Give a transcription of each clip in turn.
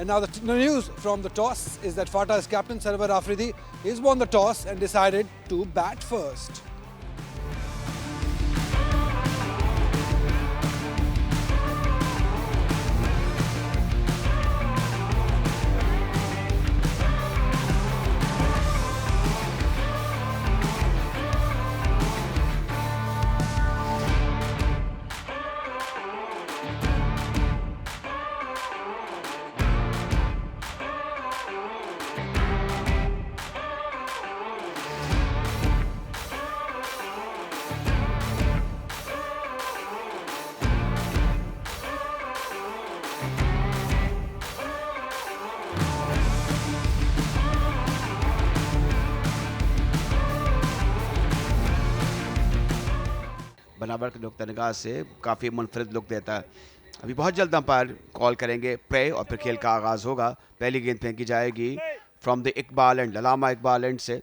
now the news from the toss is that FATA's captain Sarwar Afridi has won the toss and decided to bat first. बनावट के नुक्ता निगाह से काफ़ी मुनफरिद look देता है। अभी बहुत जल्द अंपायर कॉल करेंगे प्ले और फिर खेल का आगाज़ होगा। पहली गेंद फेंकी जाएगी from the Iqbal and Allama Iqbal and से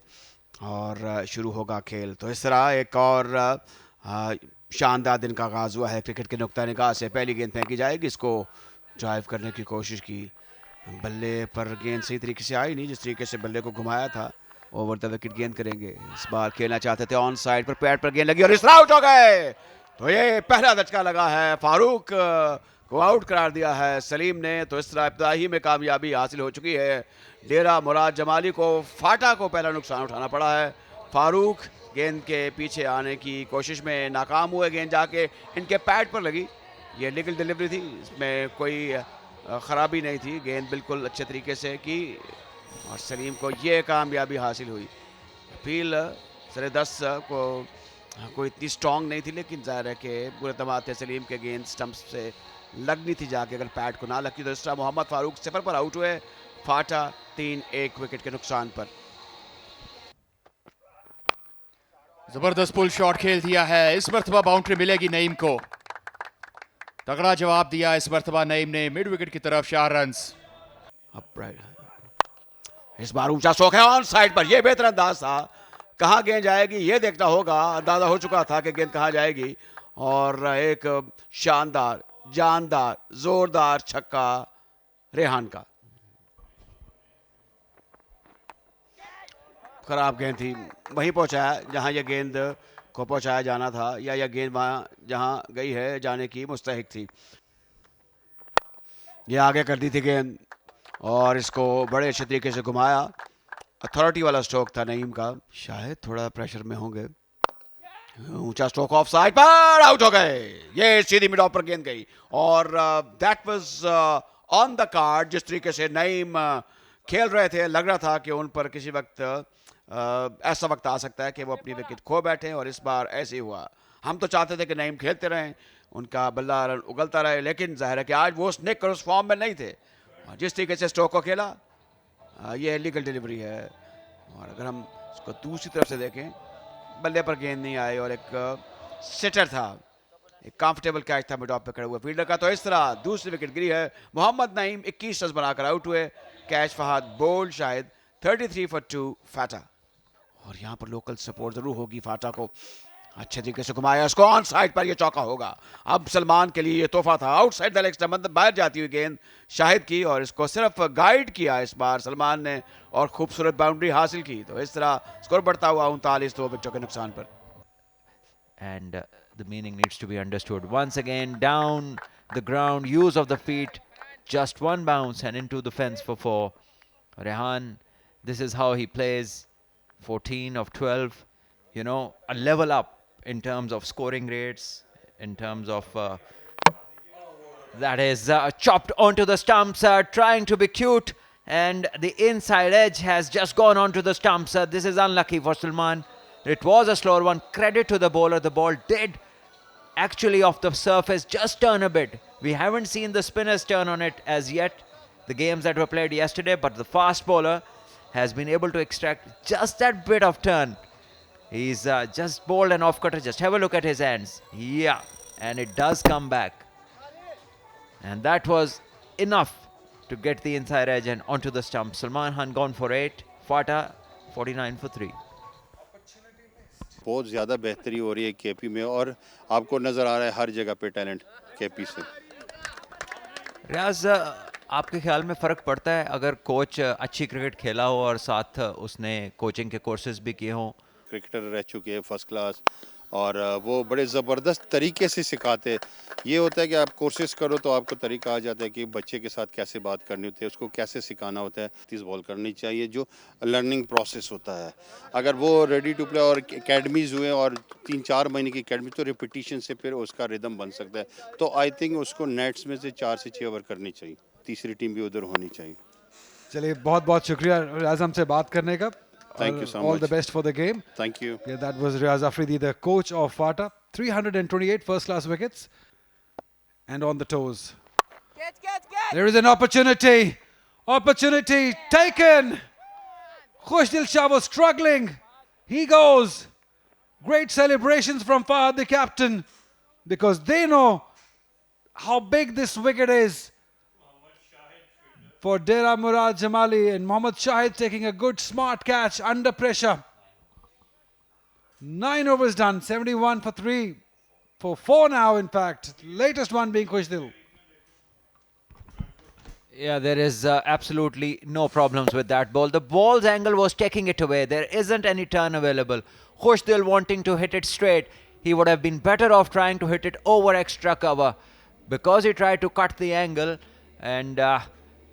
और शुरू होगा खेल। तो इस तरह एक और शानदार दिन का आगाज़ हुआ है क्रिकेट के नुक्ता निगाह से। पहली गेंद फेंकी जाएगी, इसको ड्राइव करने की कोशिश की, बल्ले पर गेंद सही तरीके से आई नहीं, जिस तरीके से बल्ले को घुमाया था। ओवर द विकेट गेंद करेंगे, इस बार खेलना चाहते थे ऑन साइड पर, पैड पर गेंद लगी और इस तरह आउट हो गए। तो ये पहला धचका लगा है, फारूक को आउट करार दिया है सलीम ने। तो इस तरह इब्तदा ही में कामयाबी हासिल हो चुकी है। डेरा मुराद जमाली को, फाटा को पहला नुकसान उठाना पड़ा है। फारूक गेंद के पीछे आने की कोशिश में नाकाम हुए, गेंद जाके इनके पैड पर लगी। ये लीगल डिलीवरी थी, इसमें कोई ख़राबी नहीं थी, गेंद बिल्कुल अच्छे तरीके से की और सलीम को ये कामयाबी हासिल हुई। अपील सरे 10 को कोई इतनी स्ट्रॉन्ग नहीं थी, लेकिन ज़ाहिर है कि पूरे तमाम थे सलीम के गेंद स्टंप्स से लगनी थी जाके, अगर पैड को ना लगती। तो इस तरह मोहम्मद फारूक सिफर पर आउट हुए, फाटा 3-1 विकेट के नुकसान पर। जबरदस्त पुल शॉट खेल दिया है, इस मरतबा बाउंड्री मिलेगी नईम को। तगड़ा जवाब दिया इस मरतबा नईम ने मिड विकेट की तरफ 4 रन्स। इस बार ऊंचा स्ट्रोक है ऑन साइड पर, यह बेहतर अंदाज था, कहां गेंद जाएगी ये देखना होगा। अंदाजा हो चुका था कि गेंद कहां जाएगी और एक शानदार जानदार जोरदार छक्का रेहान का। खराब गेंद थी, वहीं पहुंचाया जहां यह गेंद को पहुंचाया जाना था, या यह गेंद वहां जहां गई है जाने की मुस्तहिक थी। यह आगे कर दी थी गेंद और इसको बड़े अच्छे तरीके से घुमाया। अथॉरिटी वाला स्ट्रोक था नईम का, शायद थोड़ा प्रेशर में होंगे। ऊंचा स्ट्रोक ऑफ साइड पर, आउट हो गए। ये सीधी मिड ऑफ पर गेंद गई और that was on the card. जिस तरीके से नईम खेल रहे थे, लग रहा था कि उन पर किसी वक्त ऐसा वक्त आ सकता है कि वो अपनी विकेट खो बैठे और इस बार ऐसे ही हुआ। हम तो चाहते थे कि नईम खेलते रहें, उनका बल्ला रन उगलता रहे, लेकिन जाहिर है कि आज वो स्निक और उस फॉर्म में नहीं थे। जिस तरीके से स्ट्रोक को खेला, ये लीगल डिलीवरी है। और अगर हम इसको दूसरी तरफ से देखें, बल्ले पर गेंद नहीं आई और एक सिटर था, एक कंफर्टेबल कैच था मिड ऑफ पे खड़े हुए फील्डर का। तो इस तरह दूसरी विकेट गिरी है। मोहम्मद नईम 21 रन बनाकर आउट हुए। Catch Fahad bowled Shahid 33 for 2 FATA. और यहाँ पर लोकल सपोर्ट जरूर होगी, फाटा को अच्छे तरीके से घुमाया, इसको ऑन साइड पर, यह चौका होगा। अब सलमान के लिए ये तोहफा था, आउटसाइड द लेग स्टंप, मतलब बाहर जाती हुई गेंद शाहिद की और इसको सिर्फ गाइड किया इस बार सलमान ने और खूबसूरत बाउंड्री हासिल की। तो इस तरह स्कोर बढ़ता हुआ 39 2 विकेटों के नुकसान पर। And the meaning needs to be understood. Once again, down the ground, use of the feet, just one bounce and into the fence for 4. Rehan, this is how he plays, 14 of 12, you know, a level up in terms of scoring rates, in terms of that is chopped onto the stumps, trying to be cute, and the inside edge has just gone onto the stumps. This is unlucky for Salman. It was a slower one. Credit to the bowler. The ball did actually off the surface just turn a bit. We haven't seen the spinners turn on it as yet, the games that were played yesterday, but the fast bowler has been able to extract just that bit of turn. He's just bowled an off-cutter. Just have a look at his hands. Yeah, and it does come back. And that was enough to get the inside edge and onto the stump. Salman Khan gone for 8. Fata 49 for 3. बहुत ज़्यादा बेहतरी हो रही है KP में और आपको नज़र आ रहा है हर जगह पे टैलेंट केपी से। Riaz, आपके ख्याल में फ़र्क पड़ता है अगर कोच अच्छी क्रिकेट खेला हो और साथ उसने कोचिंग के कोर्सेज भी किए हों? क्रिकेटर रह चुके हैं फर्स्ट क्लास, और वो बड़े ज़बरदस्त तरीके से सिखाते हैं। ये होता है कि आप कोर्सेज करो तो आपको तरीका आ जाता है कि बच्चे के साथ कैसे बात करनी होती है, उसको कैसे सिखाना होता है, 30 बॉल करनी चाहिए, जो लर्निंग प्रोसेस होता है। अगर वो रेडी टू प्ले और एकेडमीज़ हुए और 3-4 महीने की एकेडमी, तो रिपीटिशन से फिर उसका रिदम बन सकता है। तो आई थिंक उसको नेट्स में से 4 से 6 ओवर करनी चाहिए, तीसरी टीम भी उधर होनी चाहिए। चलिए बहुत बहुत शुक्रिया रियाज हमसे बात करने का. Thank you so All much. the best for the game. Thank you. Yeah, that was Riaz Afridi, the coach of FATA. 328 first-class wickets. And on the toes. There is an opportunity. Opportunity taken. Khushdil Shah was struggling. He goes. Great celebrations from Fahad, the captain, because they know how big this wicket is for Dera Murad Jamali, and Mohammad Shahid taking a good smart catch under pressure. 9 overs done, 71 for 3, for 4 now in fact. Latest one being Khushdil. Yeah, there is absolutely no problems with that ball. The ball's angle was taking it away. There isn't any turn available. Khushdil wanting to hit it straight. He would have been better off trying to hit it over extra cover. Because he tried to cut the angle, and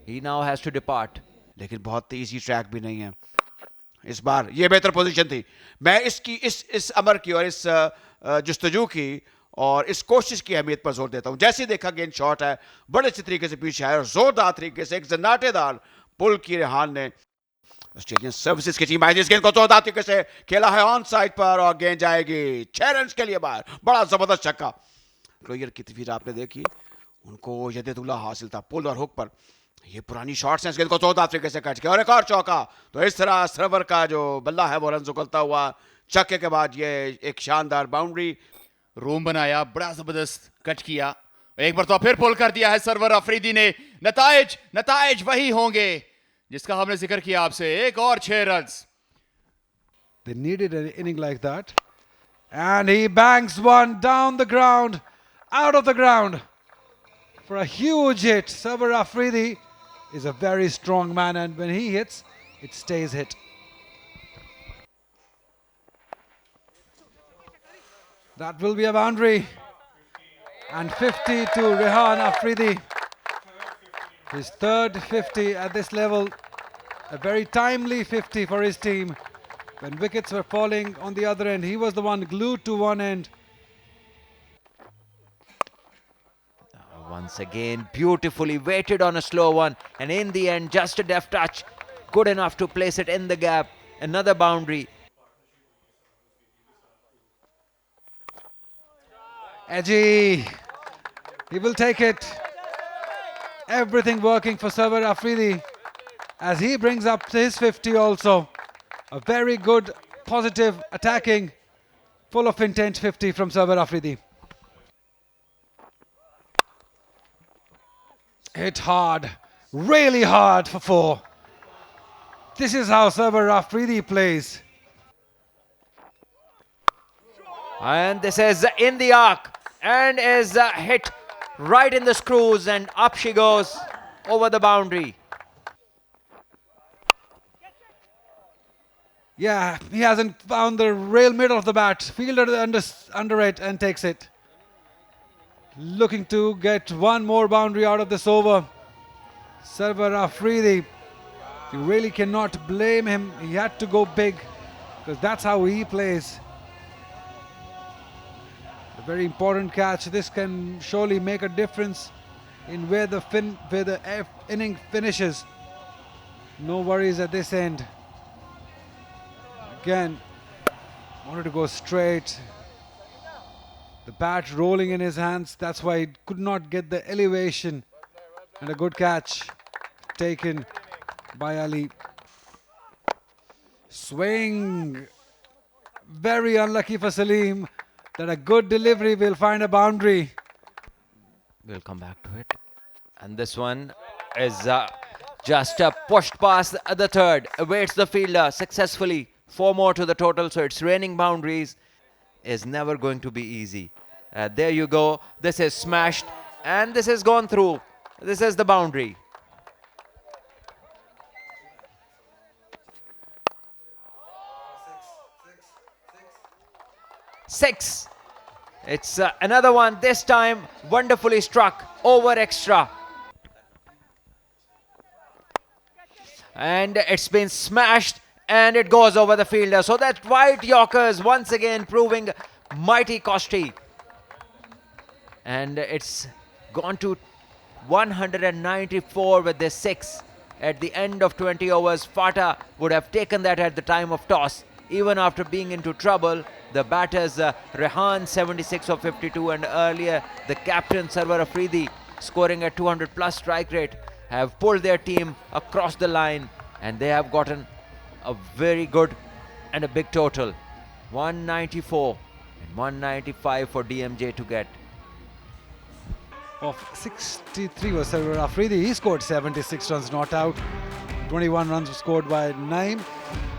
he now has to depart. लेकिन बहुत easy track भी नहीं है इस बार. ये बेहतर position थी. मैं इसकी इस अमर की और इस जुस्तजू की और इस कोशिश की अहमियत पर जोर देता हूं. जैसे ही देखा गेंद शॉट है, बड़े अच्छे तरीके से पीछे आया और जोरदार तरीके से एक जन्नाटेदार पुल की रेहान ने ऑस्ट्रेलियन सर्विसेज की टीम आई इस गेंद को जोरदार तरीके से खेला है ऑन साइड पर और गेंद जाएगी 6 रन के लिए बाहर. बड़ा जबरदस्त छक्का. क्लोयर की तस्वीर आपने देखी, उनको यदुल्ला हासिल था पुल और हुक पर. ये पुरानी शॉट्स हैं, इस गेंद को 14 तरीके से कैच किया और एक और चौका. तो इस तरह सरवर का जो बल्ला है वो रन उगलता हुआ. छक्के के बाद ये एक शानदार बाउंड्री. रूम बनाया, बड़ा जबरदस्त कट किया, एक बार तो फिर पुल कर दिया है सरवर अफरीदी ने. नताइज वही होंगे जिसका हमने जिक्र किया आपसे. एक और 6 run. They needed an inning like that. And he bangs one down the ground, out of the ground, for a huge hit. Sarwar Afridi is a very strong man, and when he hits, it stays hit. That will be a boundary. And 50 to Rehan Afridi. His third 50 at this level. A very timely 50 for his team. When wickets were falling on the other end, he was the one glued to one end. Once again, beautifully weighted on a slow one, and in the end, just a deft touch, good enough to place it in the gap. Another boundary. Edgy, he will take it. Everything working for Sarwar Afridi as he brings up his 50 also. A very good, positive, attacking, full of intent 50 from Sarwar Afridi. Hit hard, really hard for 4. This is how Sarwar Afridi plays. And this is in the arc and is hit right in the screws, and up she goes over the boundary. Yeah, he hasn't found the real middle of the bat. Fielder under it and takes it. Looking to get one more boundary out of this over. Sarwar Afridi, you really cannot blame him. He had to go big because that's how he plays. A very important catch. This can surely make a difference in where the inning finishes. No worries at this end. Again, wanted to go straight. The bat rolling in his hands. That's why he could not get the elevation. And a good catch taken by Ali. Swing. Very unlucky for Salim that a good delivery will find a boundary. We'll come back to it. And this one is just pushed past the third. Awaits the fielder successfully. 4 more to the total, so it's raining boundaries. Is never going to be easy. There you go. This is smashed and this has gone through. This is the boundary. 6. It's another one, this time wonderfully struck over extra. And it's been smashed and it goes over the fielder. So that white Yorkers once again proving mighty costly. And it's gone to 194 with this 6. At the end of 20 overs, Fata would have taken that at the time of toss. Even after being into trouble, the batters Rehan 76 of 52 and earlier the captain Sarwar Afridi scoring a 200 plus strike rate have pulled their team across the line, and they have gotten a very good and a big total. 194 and 195 for DMJ to get. Of 63 was Sarwar Afridi. He scored 76 runs not out. 21 runs were scored by Naeem.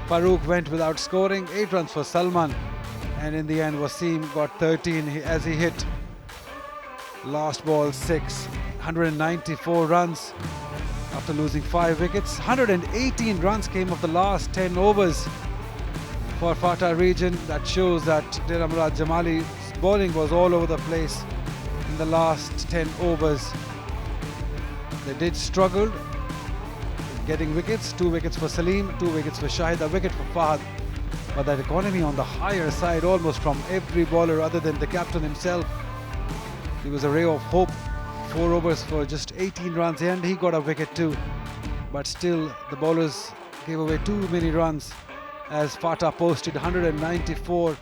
Farooq went without scoring. 8 runs for Salman. And in the end, Wasim got 13 as he hit last ball 6. 194 runs after losing 5 wickets. 118 runs came of the last 10 overs for Fata region. That shows that Dera Murad Jamali's bowling was all over the place in the last 10 overs. They did struggle getting wickets. 2 wickets for Salim, 2 wickets for Shahid, a wicket for Fahad. But that economy on the higher side almost from every bowler other than the captain himself. He was a ray of hope. 4 overs for just 18 runs and he got a wicket too. But still the bowlers gave away too many runs as Fata posted 194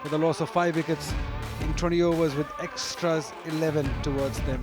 for the loss of 5 wickets in 20 overs with extras 11 towards them.